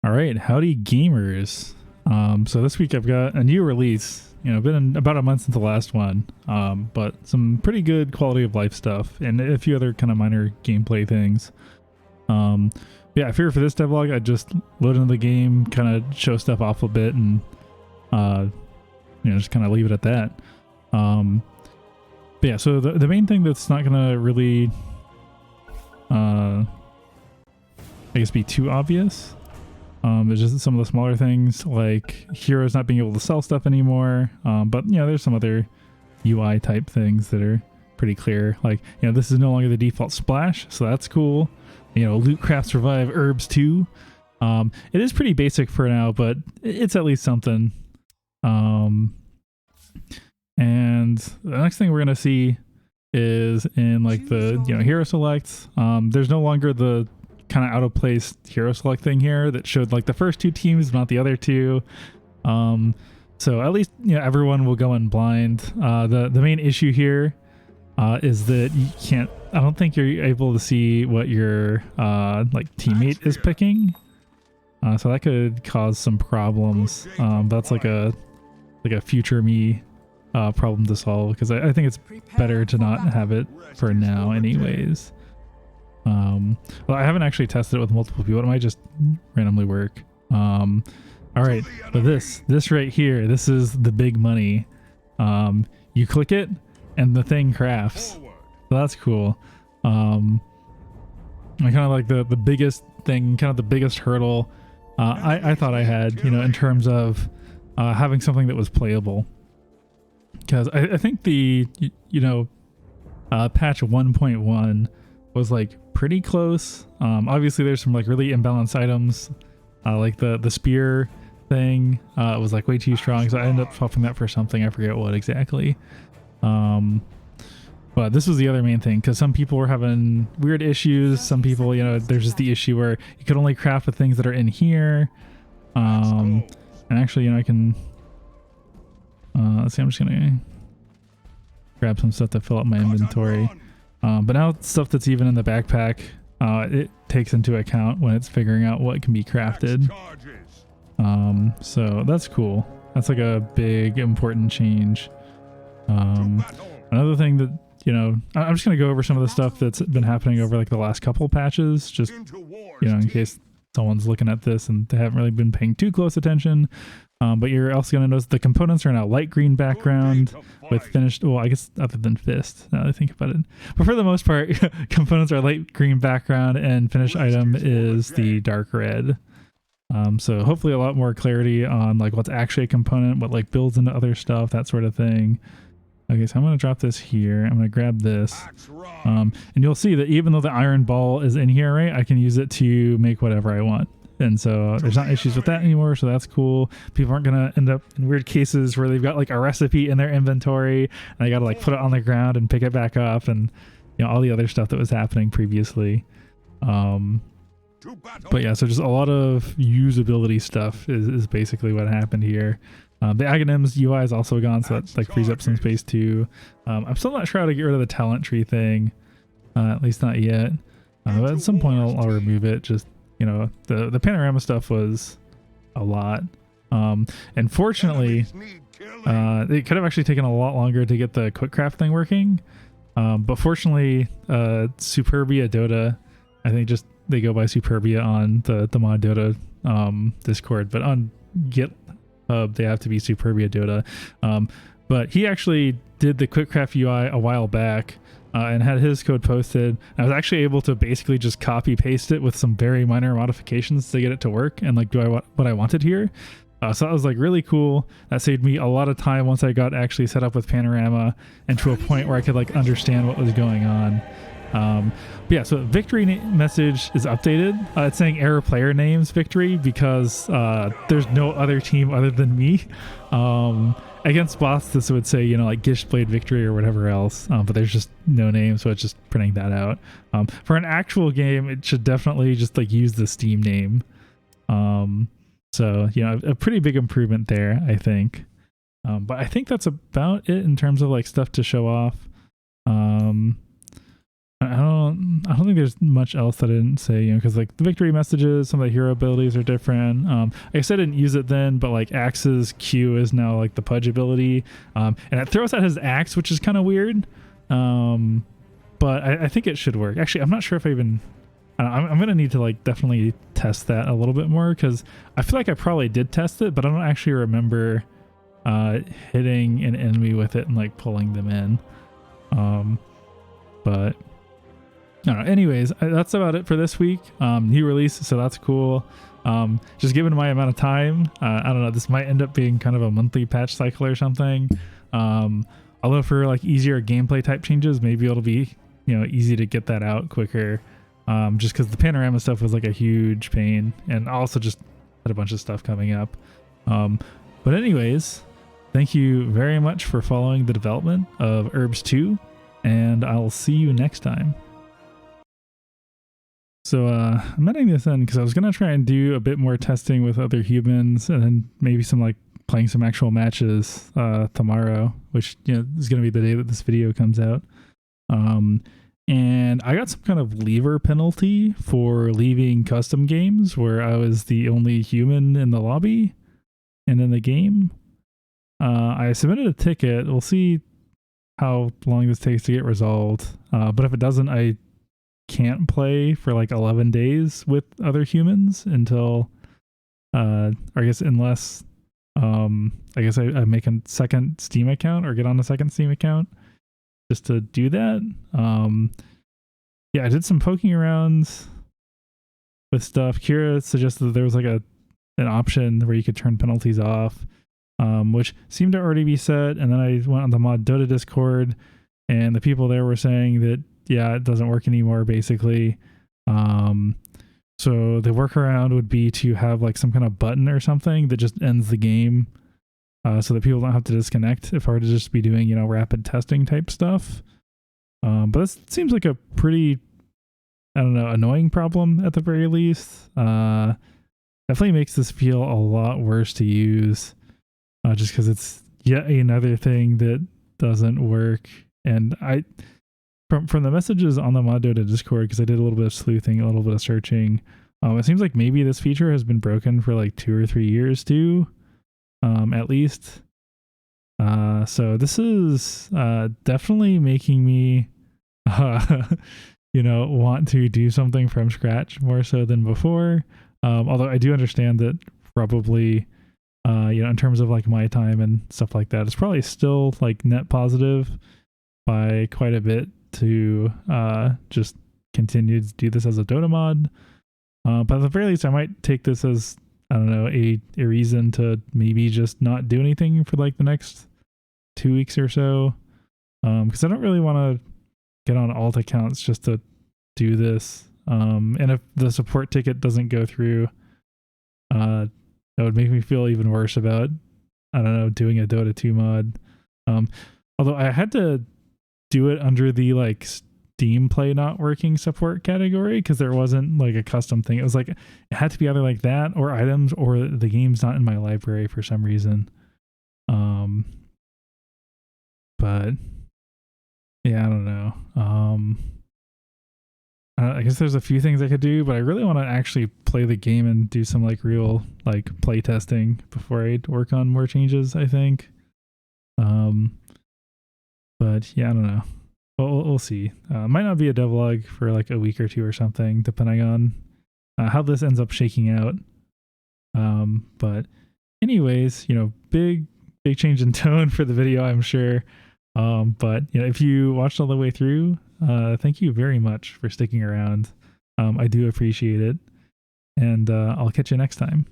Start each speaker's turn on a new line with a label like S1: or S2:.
S1: All right, howdy gamers. So this week I've got a new release. Been about a month since the last one, but some pretty good quality of life stuff and a few other kind of minor gameplay things. Yeah, I figured for this devlog I'd just load into the game, kind of show stuff off a bit, and just kind of leave it at that. But yeah, so the main thing that's not gonna really, I guess, be too obvious. There's just some of the smaller things like heroes not being able to sell stuff anymore. But there's some other UI type things that are pretty clear. Like, this is no longer the default splash, so that's cool. Loot craft survive Erbs 2. It is pretty basic for now, but it's at least something. And the next thing we're gonna see is in like the hero selects. There's no longer the kind of out of place hero select thing here that showed like the first two teams, not the other two. So at least everyone will go in blind. The main issue here is that you can't. I don't think you're able to see what your like teammate is picking. So that could cause some problems. That's like a future me problem to solve, because I think it's better to not have it for now anyways. Well, I haven't actually tested it with multiple people. It might just randomly work. All right, but this right here, this is the big money. You click it and the thing crafts. So that's cool. I kind of like the biggest thing, kind of the biggest hurdle I thought I had, in terms of having something that was playable. Because I think the patch 1.1 was like pretty close. Obviously there's some like really imbalanced items, like the spear thing was like way too strong, so I ended up swapping that for something, I forget what exactly. But this was the other main thing, because some people were having weird issues. Some people, there's just the issue where you could only craft the things that are in here. And actually, I can let's see, I'm just gonna grab some stuff to fill up my inventory. But now stuff that's even in the backpack, it takes into account when it's figuring out what can be crafted. So that's cool. That's like a big important change. Another thing that, I'm just going to go over some of the stuff that's been happening over like the last couple patches, just, in case someone's looking at this and they haven't really been paying too close attention. But you're also going to notice the components are now light green background with finished, well, I guess other than fist, now that I think about it. But for the most part, components are light green background and finished item is the dark red. So hopefully a lot more clarity on like what's actually a component, what like builds into other stuff, that sort of thing. Okay, so I'm going to drop this here. I'm going to grab this. And you'll see that even though the iron ball is in here, right, I can use it to make whatever I want. And so there's not issues with that anymore, so that's cool. People aren't going to end up in weird cases where they've got like a recipe in their inventory and they got to like put it on the ground and pick it back up, and all the other stuff that was happening previously. But yeah, so just a lot of usability stuff is basically what happened here. The Aghanims UI is also gone, so that like frees up some space too. I'm still not sure how to get rid of the talent tree thing, at least not yet. But at some point I'll remove it. Just the panorama stuff was a lot. And fortunately, it could have actually taken a lot longer to get the quick craft thing working. But fortunately, Superbia Dota, I think just they go by Superbia on the mod Dota Discord, but on GitHub they have to be Superbia Dota. But he actually did the quick craft UI a while back. And had his code posted. I was actually able to basically just copy paste it with some very minor modifications to get it to work and like do what I wanted here. So that was like really cool. That saved me a lot of time once I got actually set up with panorama and to a point where I could like understand what was going on. But yeah, so victory message is updated. It's saying error player names victory because there's no other team other than me. Against bots, this would say, like Gish played victory or whatever else, but there's just no name, so it's just printing that out. For an actual game, it should definitely just like use the Steam name. So, a pretty big improvement there, I think. But I think that's about it in terms of like stuff to show off. I don't think there's much else that I didn't say, you know, because like the victory messages, some of the hero abilities are different. I guess I didn't use it then, but like Axe's Q is now like the Pudge ability, and it throws out his axe, which is kind of weird. But I think it should work. Actually, I'm not sure if I even. I'm gonna need to like definitely test that a little bit more, because I feel like I probably did test it, but I don't actually remember hitting an enemy with it and like pulling them in. But I don't know. Anyways, that's about it for this week. New release, so that's cool. Just given my amount of time, I don't know, this might end up being kind of a monthly patch cycle or something. Although for like easier gameplay type changes, maybe it'll be, you know, easy to get that out quicker. Just because the panorama stuff was like a huge pain, and also just had a bunch of stuff coming up. But anyways, thank you very much for following the development of Erbs 2, and I'll see you next time. So I'm editing this in because I was going to try and do a bit more testing with other humans, and then maybe some like playing some actual matches tomorrow, which, you know, is going to be the day that this video comes out. And I got some kind of leaver penalty for leaving custom games where I was the only human in the lobby and in the game. I submitted a ticket. We'll see how long this takes to get resolved. But if it doesn't, I can't play for like 11 days with other humans until, I guess unless, I guess I make a second Steam account or get on a second Steam account just to do that. Yeah, I did some poking around with stuff. Kira suggested that there was like an option where you could turn penalties off, which seemed to already be set. And then I went on the Mod Dota Discord, and the people there were saying that, yeah, it doesn't work anymore, basically. So the workaround would be to have like some kind of button or something that just ends the game, so that people don't have to disconnect if I were to just be doing, you know, rapid testing type stuff. But this seems like a pretty, I don't know, annoying problem at the very least. Definitely makes this feel a lot worse to use, just because it's yet another thing that doesn't work. And from the messages on the Mod Dota Discord, because I did a little bit of sleuthing, a little bit of searching, it seems like maybe this feature has been broken for like 2 or 3 years too, at least. So this is definitely making me, you know, want to do something from scratch more so than before. Although I do understand that probably, you know, in terms of like my time and stuff like that, it's probably still like net positive by quite a bit to just continue to do this as a Dota mod. But at the very least, I might take this as, I don't know, a reason to maybe just not do anything for like the next 2 weeks or so. Because I don't really want to get on alt accounts just to do this. And if the support ticket doesn't go through, that would make me feel even worse about, I don't know, doing a Dota 2 mod. Although I had to do it under the like Steam Play not working support category, because there wasn't like a custom thing. It was like, it had to be either like that or items, or the game's not in my library for some reason. But yeah, I don't know. I guess there's a few things I could do, but I really want to actually play the game and do some like real like play testing before I work on more changes, I think. But yeah, I don't know. We'll see. Might not be a devlog for like a week or two or something, depending on how this ends up shaking out. But anyways, you know, big change in tone for the video, I'm sure. But you know, if you watched all the way through, thank you very much for sticking around. I do appreciate it, and I'll catch you next time.